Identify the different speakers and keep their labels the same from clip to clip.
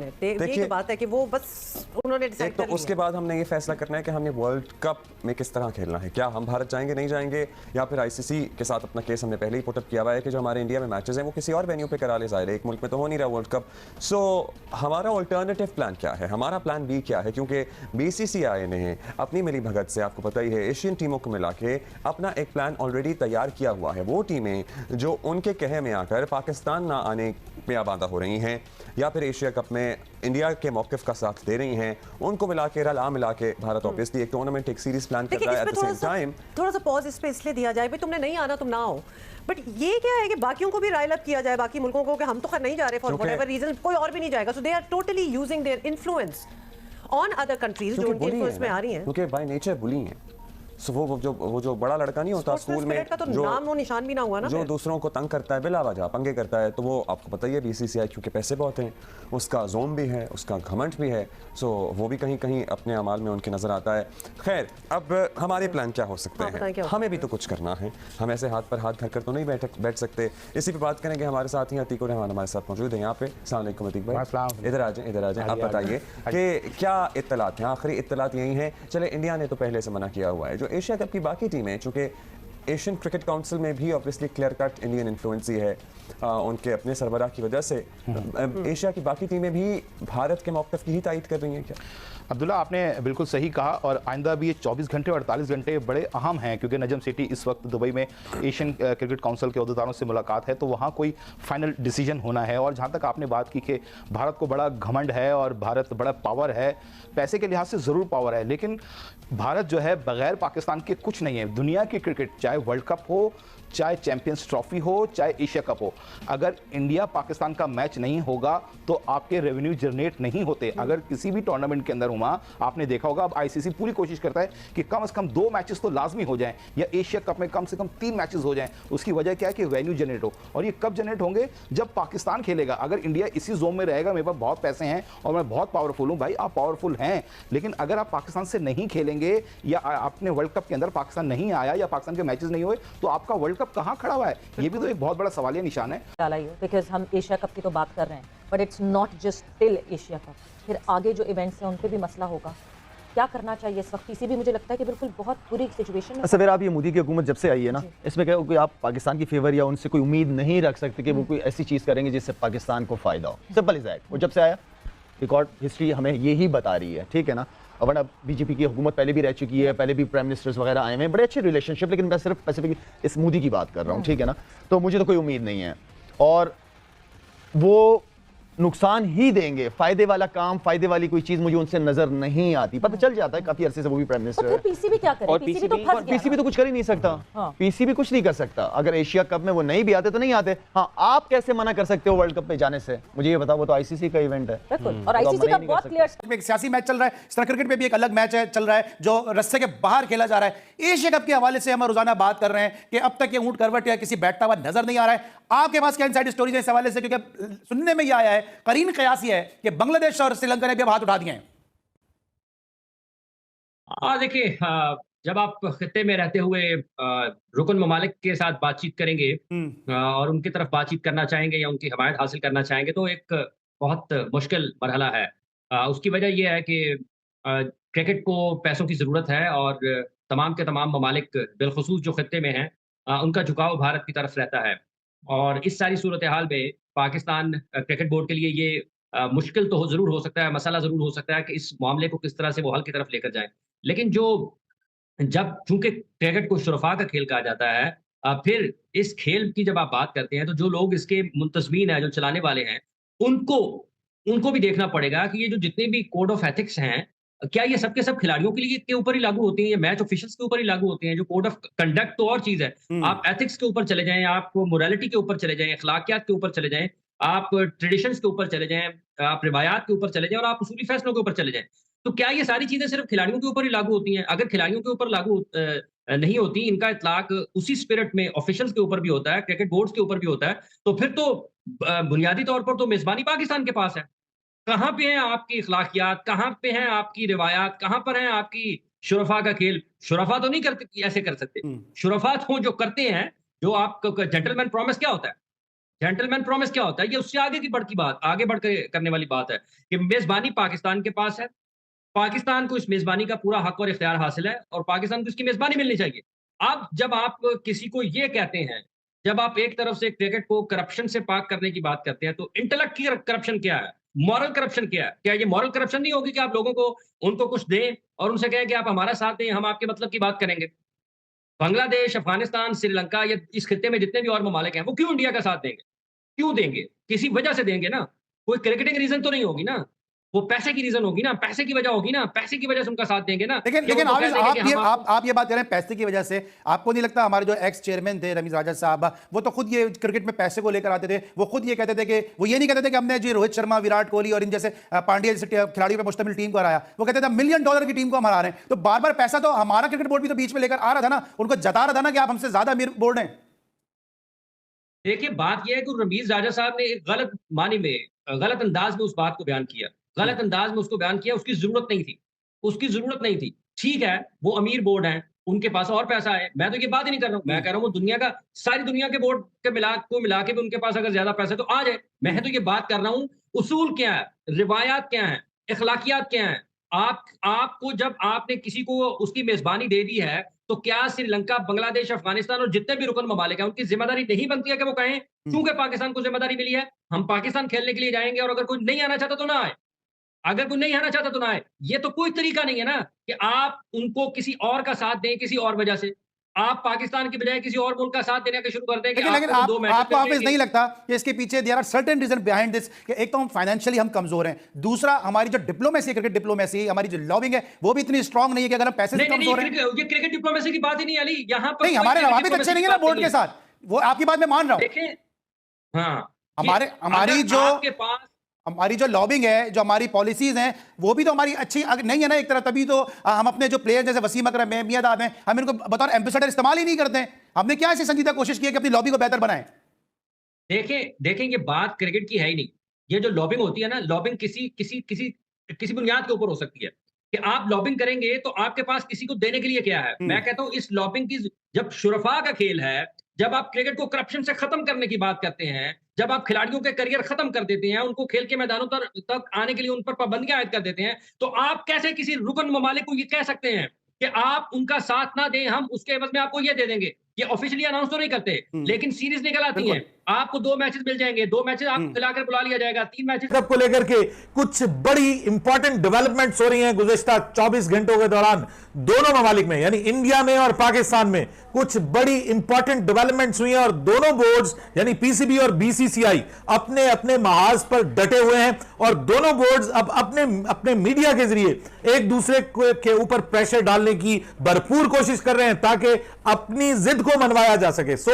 Speaker 1: ने, यही
Speaker 2: देखिए,
Speaker 1: तो बात है कि वो बस उन्होंने डिसाइड
Speaker 2: एक तो
Speaker 1: कर लिया।
Speaker 2: उसके बाद हमने ये फैसला करना है कि हमने वर्ल्ड कप में किस तरह खेलना है। क्या हम भारत जाएंगे, नहीं जाएंगे, या फिर आईसीसी के साथ अपना केस हमने पहले ही पुटअप किया हुआ है कि जो हमारे इंडिया में मैचेस हैं वो किसी और वेन्यू पे करा ले। जाहिर है एक मुल्क में तो हो नहीं रहा वर्ल्ड कप। सो हमारा ऑल्टरनेटिव प्लान क्या है, हमारा प्लान बी क्या है? क्योंकि बीसीसीआई ने अपनी मिली भगत से, आपको पता ही है, एशियन टीमों को मिला के अपना एक प्लान ऑलरेडी तैयार किया हुआ है। वो टीमें जो उनके कहे में आकर पाकिस्तान ना आने में आबादा हो रही हैं या फिर एशिया कप में इंडिया के मौक़िफ़ का साथ दे रही हैं, उनको मिला के रला मिला के भारत ऑब्वियसली एक टूर्नामेंट, एक सीरीज प्लान कर रहा है। एट द सेम टाइम
Speaker 1: थोड़ा सा पॉज इस पे इसलिए दिया जाए, भाई तुमने नहीं आना तुम ना आओ, बट ये क्या है कि बाकियों को भी राइल अप किया जाए, बाकी मुल्कों को, कि हम तो खैर नहीं जा रहे फॉर व्हाटएवर रीजन, कोई और भी नहीं जाएगा। So they are totally using their influence on other countries जो उनके इन्फ्लुएंस में आ रही हैं,
Speaker 2: क्योंकि बाय नेचर बुली हैं। सो वो जो बड़ा लड़का नहीं होता स्कूल में,
Speaker 1: का तो नाम और निशान भी ना हुआ ना,
Speaker 2: जो दूसरों को तंग करता है, बिला वजह पंगे करता है, तो वो आपको पता ही है बीसीसीआई क्योंकि पैसे बहुत हैं, उसका जोम भी है, उसका घमंड भी है। सो वो भी कहीं कहीं अपने अमाल में उनके नजर आता है। खैर, अब हमारे प्लान क्या हो सकते हैं? हमें भी तो कुछ करना है, हम ऐसे हाथ पर हाथ धरकर तो नहीं बैठ सकते। इसी पे बात करेंगे, हमारे साथ ही अतीक रहमान हमारे साथ मौजूद है यहाँ पे। अस्सलाम वालेकुम अतीक भाई, इधर आ जाए। आप बताइए कि क्या इत्तलात हैं? आखिरी इत्तलात यही हैं। चले, इंडिया ने तो पहले से मना किया हुआ है। जो एशिया कप की बाकी टीमें, चूंकि एशियन क्रिकेट काउंसिल में भी obviously clear cut Indian influence ही है उनके अपने सरबराह की वजह से, एशिया की बाकी टीमें भी भारत के मौक़िफ़ की ही तायद कर रही हैं क्या?
Speaker 3: अब्दुल्ला, आपने बिल्कुल सही कहा, और आइंदा भी ये 24 घंटे और 48 घंटे बड़े अहम हैं, क्योंकि नजम सिटी इस वक्त दुबई में एशियन क्रिकेट काउंसिल के अहदेदारों से मुलाकात है, तो वहाँ कोई फाइनल डिसीजन होना है। और जहाँ तक आपने बात की कि भारत को बड़ा घमंड है और भारत बड़ा पावर है, पैसे के लिहाज से ज़रूर पावर है, लेकिन भारत जो है बगैर पाकिस्तान के कुछ नहीं है। दुनिया की क्रिकेट, चाहे वर्ल्ड कप हो, चाहे चैंपियंस ट्रॉफी हो, चाहे एशिया कप हो, अगर इंडिया पाकिस्तान का मैच नहीं होगा तो आपके रेवेन्यू जनरेट नहीं होते। अगर किसी भी टूर्नामेंट के अंदर हुआ, आपने देखा होगा, अब आईसीसी पूरी कोशिश करता है कि कम से कम 2 मैचेस तो लाजमी हो जाएं, या एशिया कप में कम से कम 3 मैचेस हो जाएं। उसकी वजह क्या है कि रेवेन्यू जनरेट हो, और ये कब जनरेट होंगे? जब पाकिस्तान खेलेगा। अगर इंडिया इसी जोन में रहेगा, मेरे पास बहुत पैसे हैं और मैं बहुत पावरफुल हूं, भाई आप पावरफुल हैं, लेकिन अगर आप पाकिस्तान से नहीं खेलेंगे या आपने वर्ल्ड कप के अंदर पाकिस्तान नहीं आया या पाकिस्तान के मैचेस नहीं हुए, तो आपका वर्ल्ड कप कहां खड़ा हुआ है? ये भी तो एक बहुत बड़ा सवालिया निशान है।
Speaker 4: बिकॉज हम एशिया कप की तो बात कर रहे हैं, but it's not just till Asia cup, फिर आगे जो इवेंट्स हैं उन पे भी मसला होगा। क्या करना चाहिए इस वक्त? पीसीबी मुझे लगता है कि बिल्कुल बहुत बुरी सिचुएशन है।
Speaker 5: सवेरा आप ये मोदी की हुकूमत जब से आई है ना, इसमें क्या कोई आप पाकिस्तान की फेवर या उनसे कोई उम्मीद नहीं रख सकते कि वो कोई ऐसी चीज़ करेंगे जिससे पाकिस्तान को फ़ायदा हो। Simple is that. वो जब से आया, रिकॉर्ड हिस्ट्री हमें यही बता रही है, ठीक है ना। वरना बीजेपी की हुकूमत पहले भी रह चुकी है, पहले भी प्राइम मिनिस्टर्स वगैरह आए हुए हैं, बड़े अच्छे रिलेशनशिप, लेकिन मैं सिर्फ स्पेसिफिक इस मोदी की बात कर रहा हूँ, ठीक है ना। तो मुझे तो कोई उम्मीद नहीं है, और वो नुकसान ही देंगे। फायदे वाला काम, फायदे वाली कोई चीज मुझे उनसे नजर नहीं आती। पता चल जाता है काफी अरसे से वो भी प्राइम मिनिस्टर है।
Speaker 4: पीसीबी क्या करे?
Speaker 5: पीसीबी तो कुछ कर ही नहीं सकता। पीसीबी कुछ नहीं कर सकता। अगर एशिया कप में वो नहीं भी आते तो नहीं आते। हाँ, आप कैसे मना कर सकते हो वर्ल्ड कप में जाने से? मुझे ये बताओ, वो तो आईसीसी का इवेंट है,
Speaker 4: और आईसीसी का बहुत क्लियर।
Speaker 6: एक सियासी मैच चल रहा है, इस तरह क्रिकेट में भी एक अलग मैच है चल रहा है जो रस्से के बाहर खेला जा रहा है। एशिया कप के हवाले से हम रोजाना बात कर रहे हैं कि अब तक ये ऊंट करवट या किसी बैठता हुआ नजर नहीं आ रहा है। आपके पास क्या इनसाइड स्टोरीज है इस हवाले से? क्योंकि सुनने में यह आया है, करीन कयासी है कि बांग्लादेश और श्रीलंका ने भी हाथ उठा दिए हैं।
Speaker 7: देखिए, जब आप खित्ते में रहते हुए रुकन ममालिक के साथ बातचीत करेंगे और उनकी तरफ बातचीत करना चाहेंगे या उनकी हमायत हासिल करना चाहेंगे, तो एक बहुत मुश्किल मरहला है। उसकी वजह यह है कि क्रिकेट को पैसों की ज़रूरत है और तमाम के तमाम ममालिक, बिलखुसूस जो खित्ते में हैं, उनका झुकाव भारत की तरफ रहता है। और इस सारी सूरत हाल में पाकिस्तान क्रिकेट बोर्ड के लिए ये मुश्किल तो ज़रूर हो सकता है, मसला ज़रूर हो सकता है कि इस मामले को किस तरह से वो हल की तरफ लेकर जाएँ। लेकिन जब चूँकि क्रिकेट को शुरफ़ा का खेल कहा जाता है, फिर इस खेल की जब आप बात करते हैं, तो जो लोग इसके मुंतज़मीन हैं, जो चलाने वाले हैं, उनको उनको भी देखना पड़ेगा कि ये जो जितने भी कोड ऑफ एथिक्स हैं, क्या ये सब के सब खिलाड़ियों के लिए के ऊपर ही लागू होती हैं? ये मैच ऑफिशियल्स के ऊपर ही लागू होते हैं? जो कोड ऑफ कंडक्ट तो और चीज़ है। आप एथिक्स के ऊपर चले जाएँ, आप मोरालिटी के ऊपर चले जाएँ, अखलाकियात के ऊपर चले जाएँ, आप ट्रेडिशंस के ऊपर चले जाएँ, आप रिवायात के ऊपर चले जाएँ और आप उसूली फैसलों के ऊपर चले जाएँ। तो क्या ये सारी चीज़ें सिर्फ़ खिलाड़ियों के ऊपर ही लागू होती हैं? अगर खिलाड़ियों के ऊपर लागू नहीं होती, इनका इत्लाक उसी स्पिरिट में ऑफिशियल्स के ऊपर भी होता है, क्रिकेट बोर्ड्स के ऊपर भी होता है, तो फिर तो बुनियादी तौर पर तो मेज़बानी पाकिस्तान के पास है। कहाँ पे हैं आपकी अखलाकियात? कहाँ पे हैं आपकी रिवायात? कहाँ पर हैं आपकी शुरफ़ा का खेल? शुरफ़ा तो नहीं करते, ऐसे कर सकते। शुरफ़ा तो जो करते हैं, जो आप क जेंटलमैन प्रॉमिस क्या होता है? जेंटलमैन प्रॉमिस क्या होता है? ये उससे आगे की बढ़ की बात, आगे बढ़ के करने वाली बात है कि मेज़बानी पाकिस्तान के पास है। पाकिस्तान को इस मेज़बानी का पूरा हक और इख्तियार हासिल है और पाकिस्तान को इसकी मेज़बानी मिलनी चाहिए। अब जब आप किसी को ये कहते हैं, जब आप एक तरफ से क्रिकेट को करप्शन से पाक करने की बात करते हैं, तो इंटेलेक्ट की करप्शन क्या है? मॉरल करप्शन क्या है? क्या ये मॉरल करप्शन नहीं होगी कि आप लोगों को उनको कुछ दें और उनसे कहें कि आप हमारा साथ दें, हम आपके मतलब की बात करेंगे? बांग्लादेश, अफ़गानिस्तान, श्रीलंका ये इस खित्ते में जितने भी और ममालिक हैं, वो क्यों इंडिया का साथ देंगे? क्यों देंगे? किसी वजह से देंगे ना। कोई क्रिकेटिंग रीज़न तो नहीं होगी ना। वो पैसे की रीज़न होगी ना, पैसे की वजह होगी ना, पैसे की वजह से उनका साथ देंगे ना।
Speaker 6: लेकिन
Speaker 7: कि
Speaker 6: लेकिन
Speaker 7: उनको
Speaker 6: आप
Speaker 7: कह
Speaker 6: इस-
Speaker 7: देंगे कि
Speaker 6: आप ये
Speaker 7: हम
Speaker 6: आप ये बात कर रहे हैं पैसे की वजह से। आपको नहीं लगता हमारे जो एक्स चेयरमैन थे रमीज राजा साहब, वो तो खुद ये क्रिकेट में पैसे को लेकर आते थे, वो खुद ये कहते थे कि वो ये नहीं कहते थे कि हमने जी रोहित शर्मा, विराट कोहली और इन जैसे पांड्या जैसे खिलाड़ियों पर मुश्तमिल टीम को हराया, वो कहते थे $1 मिलियन की टीम को हम हरा रहे हैं। तो बार बार पैसा तो हमारा क्रिकेट बोर्ड भी तो बीच में लेकर आ रहा था ना, उनको जता रहा था ना कि आप हमसे ज्यादा अमीर बोर्ड हैं।
Speaker 7: देखिए, बात ये है कि रमीज़ राजा साहब ने एक गलत मानी में गलत अंदाज़ में उस बात को बयान किया। गलत अंदाज़ में उसको बयान किया, उसकी ज़रूरत नहीं थी। उसकी ज़रूरत नहीं थी। ठीक है, वो अमीर बोर्ड हैं, उनके पास और पैसा है। मैं तो ये बात ही नहीं कर रहा हूँ। मैं कह रहा हूँ वो दुनिया का सारी दुनिया के बोर्ड के मिला के भी उनके पास अगर ज़्यादा पैसा है तो आ जाए। मैं तो ये बात कर रहा हूँ, उसूल क्या है, रिवायात क्या हैं, अखलाकियात क्या हैं? आपको जब आपने किसी को उसकी मेज़बानी दे दी है, तो क्या श्रीलंका, बांग्लादेश, अफ़गानिस्तान और जितने भी रुकन ममालिक हैं, उनकी ज़िम्मेदारी नहीं बनती है कि वो कहें, चूँकि पाकिस्तान को ज़िम्मेदारी मिली है, हम पाकिस्तान खेलने के लिए जाएँगे और अगर कोई नहीं आना चाहता तो ना आए। अगर कोई नहीं आना चाहता तो ना आए। ये तो कोई तरीका नहीं है ना कि आप उनको किसी और का साथ दें किसी और वजह से। आप पाकिस्तान की बजाय किसी और मुल्क का साथ देने का शुरू कर दें कि
Speaker 6: लेकिन
Speaker 7: आपको 2 मैचेस
Speaker 6: आपको
Speaker 7: में
Speaker 6: ऑब्वियस
Speaker 7: देंगे।
Speaker 6: नहीं लगता कि इसके पीछे there are certain reason behind this कि एक तो हम फाइनेंशियली हम कमजोर हैं, दूसरा हमारी जो डिप्लोमेसी, क्रिकेट डिप्लोमेसी, हमारी जो लॉबिंग है वो भी इतनी स्ट्रांग नहीं है कि अगर हम पैसे से
Speaker 7: नहीं,
Speaker 6: कमजोर हैं।
Speaker 7: ये क्रिकेट डिप्लोमेसी की बात ही नहीं अली। यहाँ पर
Speaker 6: नहीं,
Speaker 7: कोई
Speaker 6: हमारे
Speaker 7: क्रिकेट
Speaker 6: रवाबित अच्छे
Speaker 7: डिप्लोमेसी
Speaker 6: नहीं
Speaker 7: की
Speaker 6: है ना
Speaker 7: बात
Speaker 6: बोर्ड
Speaker 7: नहीं
Speaker 6: के साथ, वो आपकी बात मैं मान रहा हूं।
Speaker 7: देखें, हाँ,
Speaker 6: हमारी
Speaker 7: अगर
Speaker 6: जो
Speaker 7: आपके पास
Speaker 6: हमारी जो लॉबिंग है, जो हमारी पॉलिसीज हैं, वो भी तो हमारी अच्छी नहीं है ना एक तरह, तभी तो हम अपने जो प्लेयर जैसे वसीम अकरम है, मियादाद हैं, हम इनको बतौर एम्बेसडर इस्तेमाल ही नहीं करते हैं। हमने क्या ऐसी संजीदा कोशिश की है कि अपनी लॉबी को बेहतर बनाएं?
Speaker 7: देखें ये बात क्रिकेट की है ही नहीं। ये जो लॉबिंग होती है ना, लॉबिंग किसी बुनियाद के ऊपर हो सकती है कि आप लॉबिंग करेंगे तो आपके पास किसी को देने के लिए क्या है। मैं कहता हूं इस लॉबिंग की जब शुरफा का खेल है, जब आप क्रिकेट को करप्शन से खत्म करने की बात करते हैं, जब आप खिलाड़ियों के करियर खत्म कर देते हैं, उनको खेल के मैदानों तक आने के लिए उन पर पाबंदियां आयद कर देते हैं, तो आप कैसे किसी रुकन ममालिक को ये कह सकते हैं कि आप उनका साथ ना दें, हम उसके एवज में आपको ये दे देंगे। ये ऑफिशियली अनाउंस तो नहीं करते, लेकिन सीरीज निकल आती हैं, आपको 2 मैचेस मिल जाएंगे, 2 मैचेस आपको खिलाकर बुला लिया जाएगा, 3 मैचेस
Speaker 8: कप को लेकर के कुछ बड़ी इंपॉर्टेंट डेवलपमेंट्स हो रही हैं गुज़िश्ता 24 घंटों के दौरान दोनों ममालिक में, यानी इंडिया में और पाकिस्तान में कुछ बड़ी इंपॉर्टेंट डेवलपमेंट्स हुई हैं और दोनों बोर्ड्स यानी पीसीबी और बीसीसीआई अपने अपने महाज पर डटे हुए हैं और दोनों बोर्ड्स अब अपने अपने मीडिया के जरिए एक दूसरे के ऊपर प्रेशर डालने की भरपूर कोशिश कर रहे हैं ताकि अपनी जिद को मनवाया जा सके। सो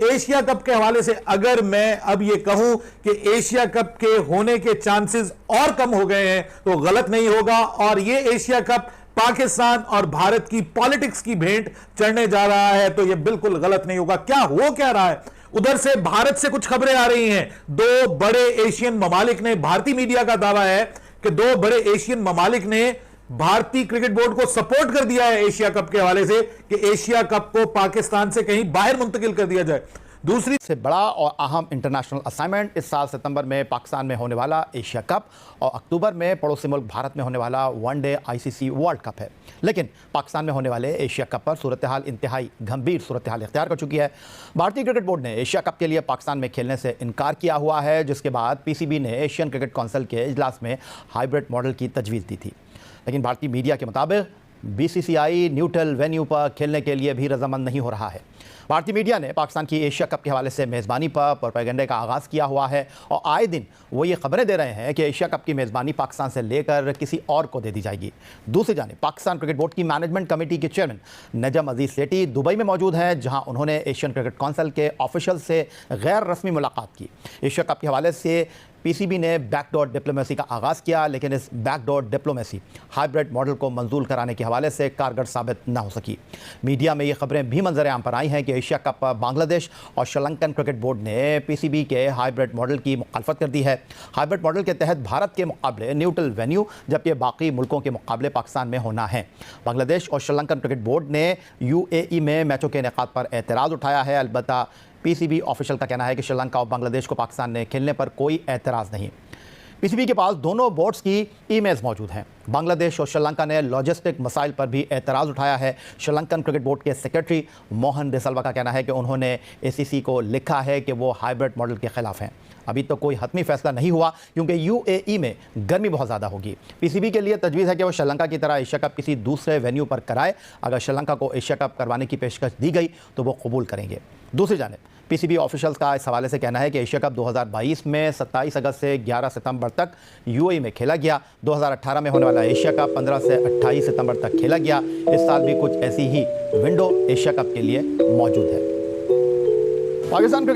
Speaker 8: एशिया कप के हवाले से अगर मैं अब ये कहूं कि एशिया कप के होने के चांसेस और कम हो गए हैं तो गलत नहीं होगा और ये एशिया कप पाकिस्तान और भारत की पॉलिटिक्स की भेंट चढ़ने जा रहा है तो यह बिल्कुल गलत नहीं होगा। क्या हो क्या रहा है उधर से भारत से कुछ खबरें आ रही हैं। 2 बड़े एशियन ममालिक ने, भारतीय मीडिया का दावा है कि 2 बड़े एशियन ममालिक ने भारतीय क्रिकेट बोर्ड को सपोर्ट कर दिया है एशिया कप के हवाले से कि एशिया कप को पाकिस्तान से कहीं बाहर मुंतकिल कर दिया जाए। दूसरी
Speaker 6: से बड़ा और अहम इंटरनेशनल असाइनमेंट इस साल सितंबर में पाकिस्तान में होने वाला एशिया कप और अक्टूबर में पड़ोसी मुल्क भारत में होने वाला वनडे आईसीसी वर्ल्ड कप है। लेकिन पाकिस्तान में होने वाले एशिया कप पर सूरत हाल इंतहाई गंभीर सूरत हाल इख्तियार कर चुकी है। भारतीय क्रिकेट बोर्ड ने एशिया कप के लिए पाकिस्तान में खेलने से इनकार किया हुआ है, जिसके बाद पीसीबी ने एशियन क्रिकेट काउंसिल के इजलास में हाइब्रिड मॉडल की तजवीज़ दी थी। लेकिन भारतीय मीडिया के मुताबिक बीसीसीआई न्यूट्रल वेन्यू पर खेलने के लिए भी रजामंद नहीं हो रहा है। भारतीय मीडिया ने पाकिस्तान की एशिया कप के हवाले से मेज़बानी पर प्रोपेगेंडे का आगाज़ किया हुआ है और आए दिन वो ये खबरें दे रहे हैं कि एशिया कप की मेज़बानी पाकिस्तान से लेकर किसी और को दे दी जाएगी। दूसरी जानिब पाकिस्तान क्रिकेट बोर्ड की मैनेजमेंट कमेटी के चेयरमैन नजम अजीज़ सेठी दुबई में मौजूद हैं, जहां उन्होंने एशियन क्रिकेट काउंसिल के ऑफिशियल से गैर रस्मी मुलाकात की। एशिया कप के हवाले से पीसीबी ने बैकडोर डिप्लोमेसी का आगाज़ किया, लेकिन इस बैकडोर डिप्लोमेसी हाइब्रिड मॉडल को मंजूर कराने के हवाले से कारगर साबित न हो सकी। मीडिया में ये खबरें भी मंजर आम पर आई हैं कि एशिया कप पर बांग्लादेश और श्रीलंकन क्रिकेट बोर्ड ने पीसीबी के हाइब्रिड मॉडल की मुखालफत कर दी है। हाइब्रिड मॉडल के तहत भारत के मुकाबले न्यूट्रल वेन्यू जबकि बाकी मुल्कों के मुकाबले पाकिस्तान में होना है। बांग्लादेश और श्रीलंकन क्रिकेट बोर्ड ने यूएई में मैचों के इनेकाद पर एतराज़ उठाया है। अलबत्ता पीसीबी ऑफिशियल का कहना है कि श्रीलंका और बांग्लादेश को पाकिस्तान ने खेलने पर कोई एतराज़ नहीं। पीसीबी के पास दोनों बोर्ड्स की ईमेल्स मौजूद हैं। बांग्लादेश और श्रीलंका ने लॉजिस्टिक मसाइल पर भी एतराज़ उठाया है। श्रीलंकन क्रिकेट बोर्ड के सेक्रेटरी मोहन डिसल्वा का कहना है कि उन्होंने एसीसी को लिखा है कि वो हाइब्रिड मॉडल के खिलाफ हैं। अभी तो कोई हतमी फैसला नहीं हुआ क्योंकि यूएई में गर्मी बहुत ज़्यादा होगी। पीसीबी के लिए तजवीज़ है कि वो श्रीलंका की तरह एशिया कप किसी दूसरे वेन्यू पर कराए। अगर श्रीलंका को एशिया कप करवाने की पेशकश दी गई तो वो कबूल करेंगे। दूसरी जानिब पीसीबी ऑफिशियल्स का इस हवाले से कहना है कि एशिया कप 2022 में 27 अगस्त से 11 सितंबर तक यूएई में खेला गया। 2018 में होने वाला एशिया कप 15 से 28 सितंबर तक खेला गया। इस साल भी कुछ ऐसी ही विंडो एशिया कप के लिए मौजूद है। पाकिस्तान